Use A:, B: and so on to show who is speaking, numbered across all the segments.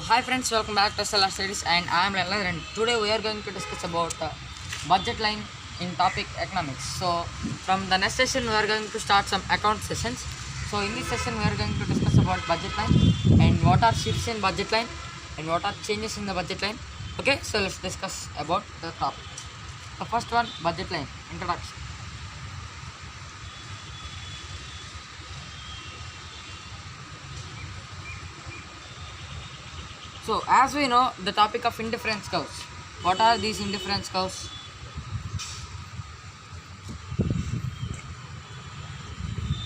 A: Hi friends, welcome back to Stellar Studies and I am Leonard and today we are going to discuss about budget line in topic economics. So from the next session we are going to start some account sessions. So in this session we are going to discuss about budget line and what are shifts in budget line and what are changes in the budget line. Okay, so let's discuss about the topic. The first one, budget line, introduction. So as we know the topic of indifference curves. What are these indifference curves?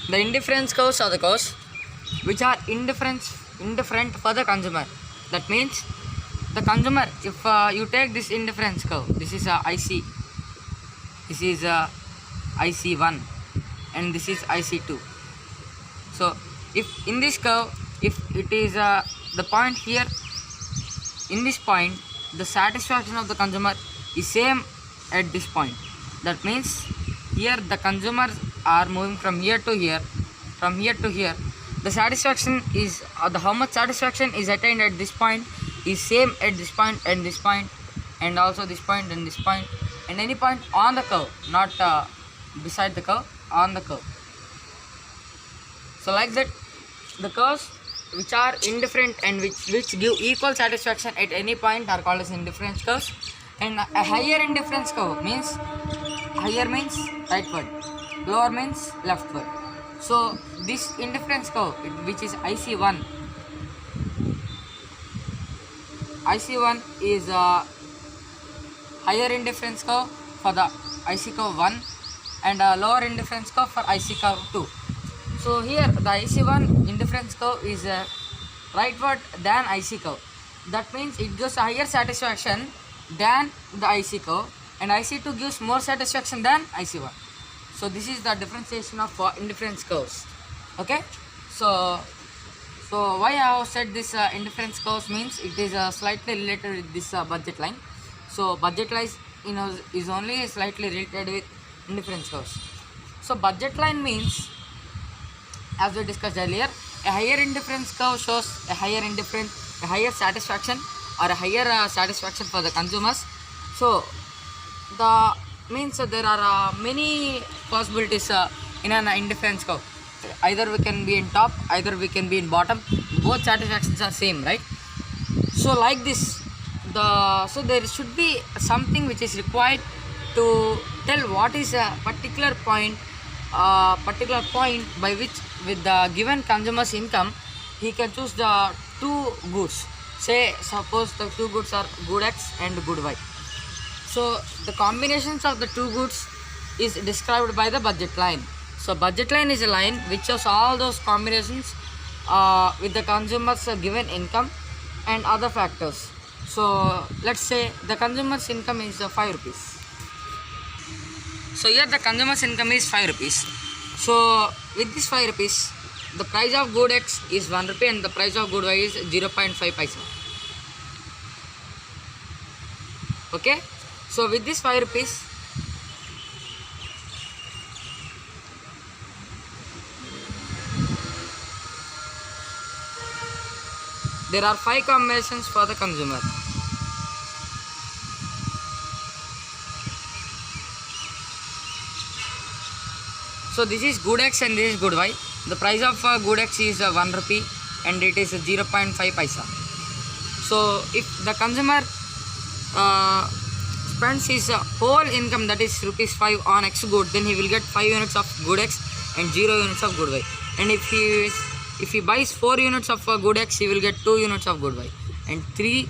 A: The indifference curves are the curves which are indifferent for the consumer. That means the consumer, if you take this indifference curve, this is a IC, this is a IC1 and this is IC2. So if in this curve, if it is the point here, in this point the satisfaction of the consumer is same at this point. That means here the consumers are moving from here to here, from here to here. The satisfaction is the how much satisfaction is attained at this point is same at this point and this point and also this point and this point and any point on the curve, not beside the curve, on the curve. So like that, the curves which are indifferent and which give equal satisfaction at any point are called as indifference curves. And a higher indifference curve means, higher means rightward, lower means leftward. So this indifference curve which is IC1 is a higher indifference curve for the IC curve 1 and a lower indifference curve for IC curve 2. So here the IC1 indifference curve is rightward than IC curve. That means it gives a higher satisfaction than the IC curve and IC2 gives more satisfaction than IC1. So this is the differentiation of indifference curves. Okay. So why I have said this indifference curves means it is slightly related with this budget line. So budget line is only slightly related with indifference curves. So budget line means, as we discussed earlier, a higher indifference curve shows a higher satisfaction or a higher satisfaction for the consumers. So the means there are many possibilities in an indifference curve. Either we can be in top, either we can be in bottom. Both satisfactions are same, right? So like this, so there should be something which is required to tell what is a particular point by which with the given consumer's income he can choose the two goods. Say suppose the two goods are good X and good Y. So the combinations of the two goods is described by the budget line. So budget line is a line which shows all those combinations with the consumer's given income and other factors. So let's say the consumer's income is 5 rupees. So here the consumer's income is 5 rupees. So with this 5 rupees, the price of good X is 1 rupee and the price of good Y is 0.5 paisa. Okay. So with this 5 rupees, there are 5 combinations for the consumer. So this is good X and this is good Y. The price of good X is 1 rupee and it is 0.5 paisa. So if the consumer spends his whole income, that is rupees 5 on X good, then he will get 5 units of good X and 0 units of good Y. And if he buys 4 units of good X, he will get 2 units of good Y. And 3,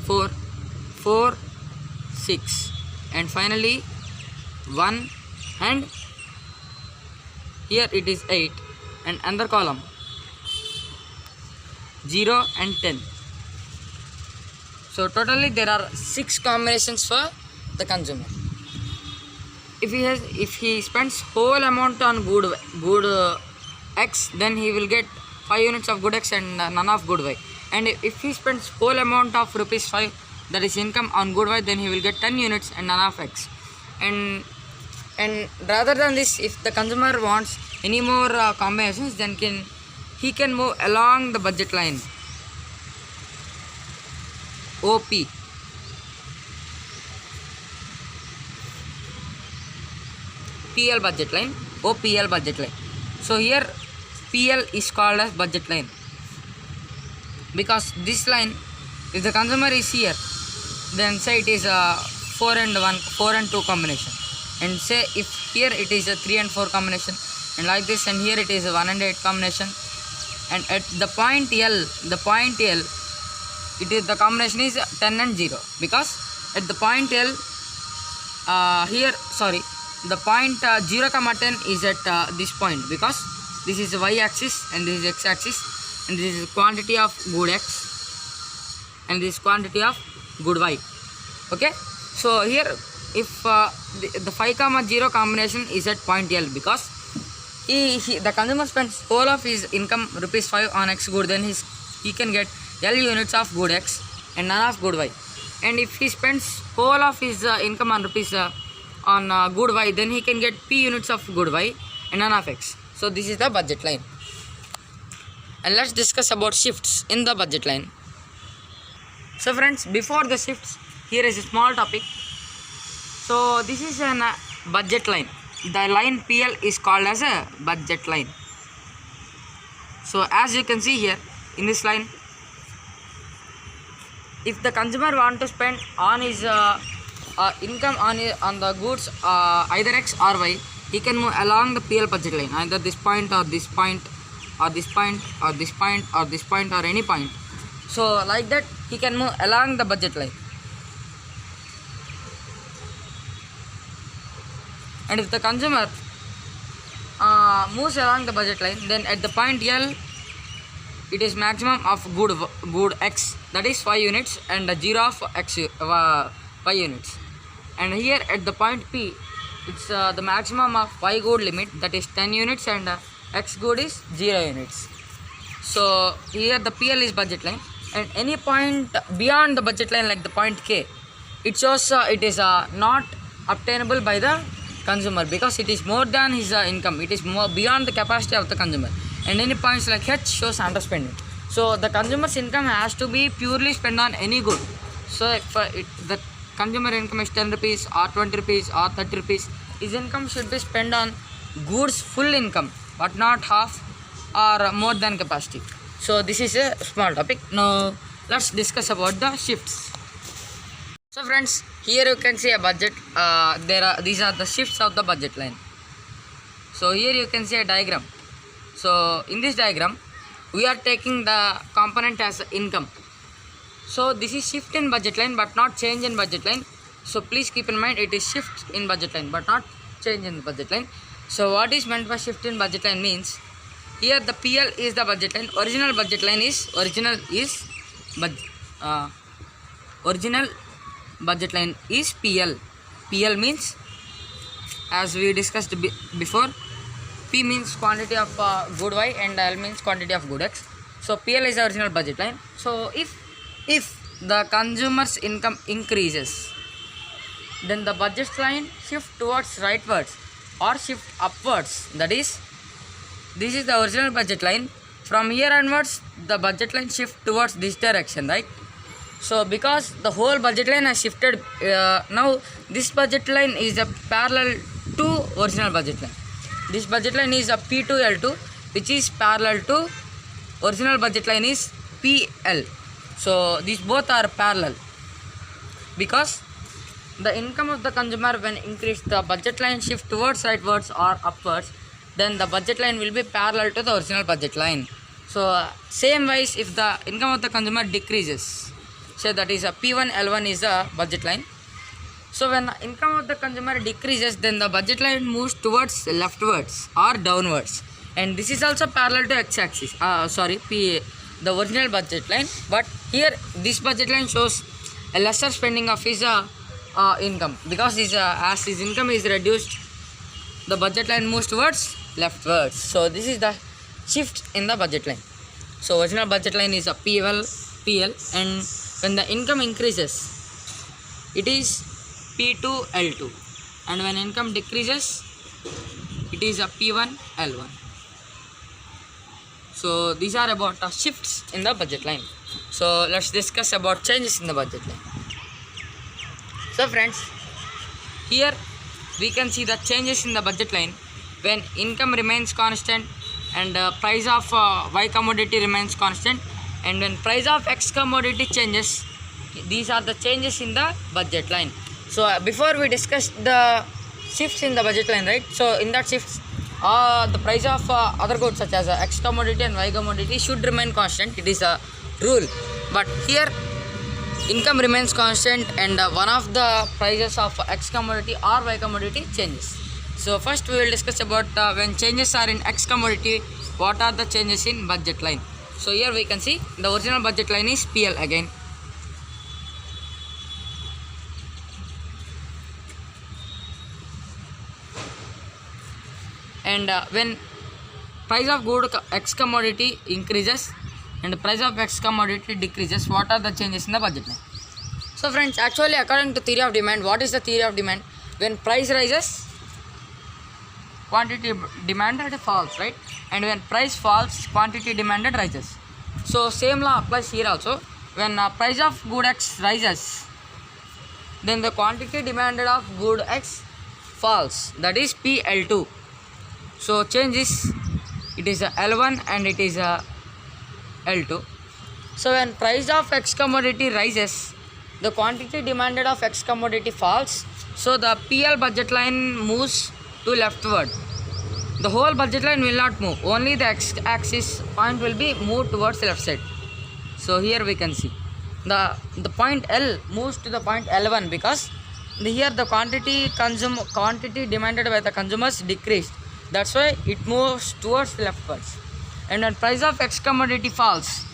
A: 4, 4, 6 and finally 1 and here it is 8 and another column 0 and 10. So totally there are 6 combinations for the consumer. If he spends whole amount on good X, then he will get 5 units of good X and none of good Y. And if he spends whole amount of rupees 5, that is income, on good Y, then he will get 10 units and none of X. And rather than this, if the consumer wants any more combinations, then he can move along the budget line. OP. PL budget line, OPL budget line. So here PL is called as budget line because this line, if the consumer is here, then say it is a 4 and 2 combination, and say if here it is a 3 and 4 combination, and like this, and here it is a 1 and 8 combination, and at the point L, it is the combination is 10 and 0 because at the point L, the point 0 comma 10 is at this point because this is y axis and this is x axis, and this is quantity of good x and this quantity of good y. Okay, so here if the 5 comma 0 combination is at point L because the consumer spends whole of his income rupees 5 on x good, then he can get L units of good x and none of good y. And if he spends whole of his income on rupees on good y, then he can get p units of good y and none of x. So this is the budget line. And let's discuss about shifts in the budget line. So friends, before the shifts, here is a small topic. So this is a budget line. The line PL is called as a budget line. So as you can see here in this line, if the consumer want to spend on his income on the goods either x or y, he can move along the PL budget line, either this point or this point or this point or this point or this point or any point. So like that he can move along the budget line. And if the consumer moves along the budget line, then at the point L, it is maximum of good x, that is 5 units, and 0 of x y units. And here at the point P, it's the maximum of y good limit, that is 10 units, and x good is 0 units. So here the PL is budget line, and any point beyond the budget line like the point K, it shows it is not obtainable by the consumer because it is more than his income, it is more beyond the capacity of the consumer. And any points like H shows underspending. So the consumer's income has to be purely spent on any good. So if the consumer income is 10 rupees or 20 rupees or 30 rupees, his income should be spent on goods full income but not half or more than capacity. So this is a small topic. Now let's discuss about the shifts. So friends, here you can see a budget. These are the shifts of the budget line. So here you can see a diagram. So in this diagram, we are taking the component as income. So this is shift in budget line but not change in budget line. So please keep in mind it is shift in budget line but not change in the budget line. So what is meant by shift in budget line means, here the PL is the budget line. Original budget line is original budget line is PL. PL means, as we discussed before, P means quantity of good y and L means quantity of good x. So PL is the original budget line. So if the consumer's income increases, then the budget line shift towards rightwards or shift upwards. That is, this is the original budget line. From here onwards, the budget line shift towards this direction, right? So because the whole budget line has shifted, now this budget line is a parallel to original budget line. This budget line is a P2L2, which is parallel to original budget line is PL. So these both are parallel because the income of the consumer when increased, the budget line shift towards rightwards or upwards, then the budget line will be parallel to the original budget line. So same wise, if the income of the consumer decreases, say that is a P1 L1 is a budget line. So when the income of the consumer decreases, then the budget line moves towards leftwards or downwards, and this is also parallel to x axis, the original budget line. But here this budget line shows a lesser spending of his income because as his income is reduced, the budget line moves towards leftwards. So this is the shift in the budget line. So original budget line is a PL, and when the income increases, it is P2 L2, and when income decreases, it is a P1 L1. So these are about shifts in the budget line. So let's discuss about changes in the budget line. So friends, here we can see the changes in the budget line when income remains constant and price of Y commodity remains constant, and when price of X commodity changes. These are the changes in the budget line. So before we discuss the shifts in the budget line, right? So in that shifts, the price of other goods such as X commodity and Y commodity should remain constant. It is a rule. But here income remains constant and one of the prices of X commodity or Y commodity changes. So first we will discuss about when changes are in X commodity, what are the changes in budget line. So here we can see the original budget line is PL again. And when price of good X commodity increases and price of X commodity decreases, what are the changes in the budget line? So friends, actually according to theory of demand, what is the theory of demand? When price rises, quantity demanded falls, right? And when price falls, quantity demanded rises. So same law applies here also. When price of good X rises, then the quantity demanded of good X falls, that is PL2. So change is, it is a L1 and it is a L2. So when price of X commodity rises, the quantity demanded of X commodity falls. So the PL budget line moves to leftward. The whole budget line will not move. Only the X axis point will be moved towards the left side. So here we can see the point L moves to the point L1 because here the quantity demanded by the consumers decreased. That's why it moves towards the leftwards. And when price of X commodity falls,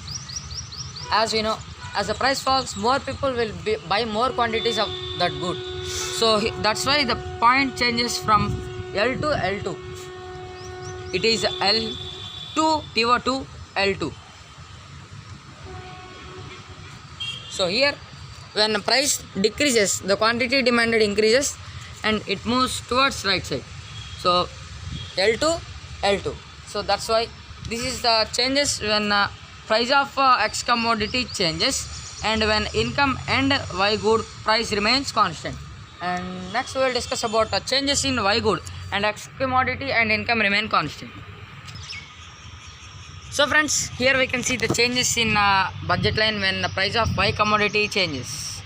A: as we know, as the price falls, more people will buy more quantities of that good. So that's why the point changes from L to L2. It is L2 pivot to L2. So here when the price decreases, the quantity demanded increases and it moves towards right side. So L2 L2. So that's why this is the changes when price of X commodity changes and when income and Y good price remains constant. And next we will discuss about changes in Y good and X commodity and income remain constant. So friends, here we can see the changes in budget line when the price of Y commodity changes.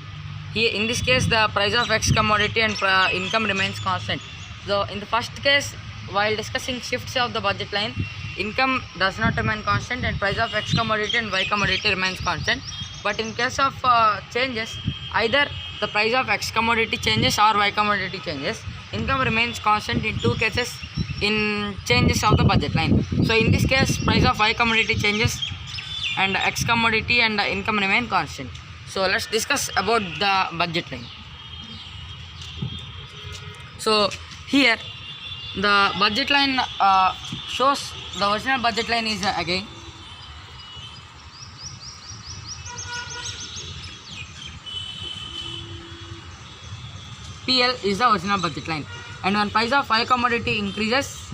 A: Here in this case the price of X commodity and income remains constant. So in the first case, while discussing shifts of the budget line, income does not remain constant and price of X commodity and Y commodity remains constant. But in case of changes, either the price of X commodity changes or Y commodity changes, income remains constant in two cases in changes of the budget line. So in this case, price of Y commodity changes and X commodity and income remain constant. So let's discuss about the budget line. So here the budget line shows the original budget line is again PL is the original budget line, and when price of Y commodity increases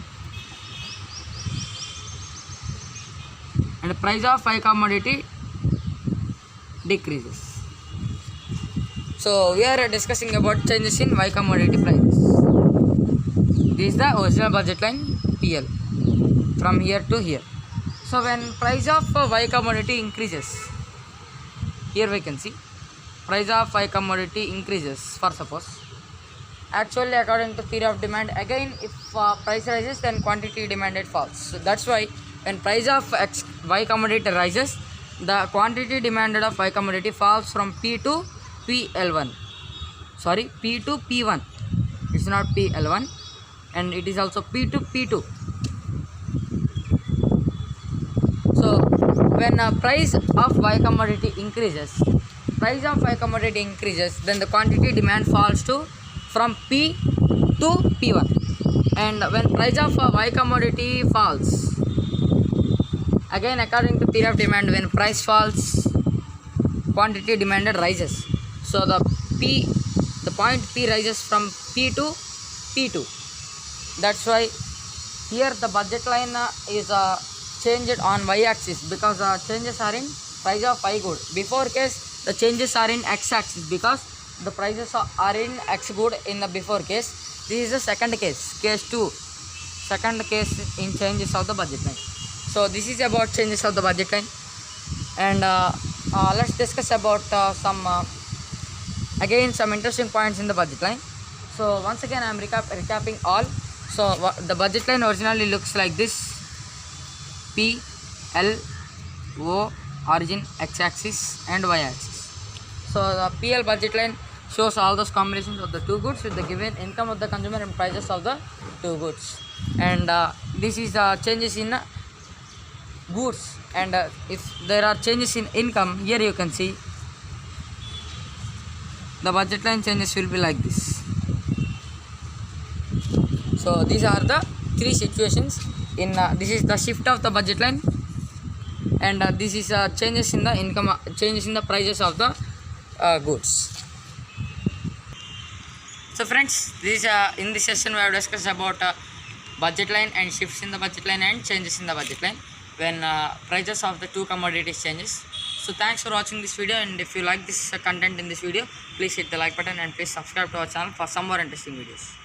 A: and price of Y commodity decreases. So we are discussing about changes in Y commodity prices. This is the original budget line PL from here to here. So when price of Y commodity increases, here we can see price of Y commodity increases for suppose. Actually according to theory of demand, again if price rises then quantity demanded falls. So that's why when price of Y commodity rises, the quantity demanded of Y commodity falls from P to PL1. Sorry, P to P1. It's not PL1 and it is also P to P2. So when price of Y commodity increases, then the quantity demand falls to from P to P1. And when price of Y commodity falls, again according to theory of demand, when price falls, quantity demanded rises. So the point P rises from P to P2. That's why here the budget line is changed on y-axis because the changes are in price of y good. Before case the changes are in x-axis because the prices are in x good in the before case. This is the second case, case 2, second case in changes of the budget line. So this is about changes of the budget line, and let's discuss about again some interesting points in the budget line. So once again I am recapping all. So the budget line originally looks like this: P, L, O, origin, x-axis and y-axis. So the PL budget line shows all those combinations of the two goods with the given income of the consumer and prices of the two goods. And this is the changes in goods, and if there are changes in income, here you can see the budget line changes will be like this. So these are the three situations in this is the shift of the budget line, and this is changes in the income, changes in the prices of the goods. So friends, this in this session we have discussed about budget line and shifts in the budget line and changes in the budget line when prices of the two commodities changes. So thanks for watching this video, and if you like this content in this video, please hit the like button and please subscribe to our channel for some more interesting videos.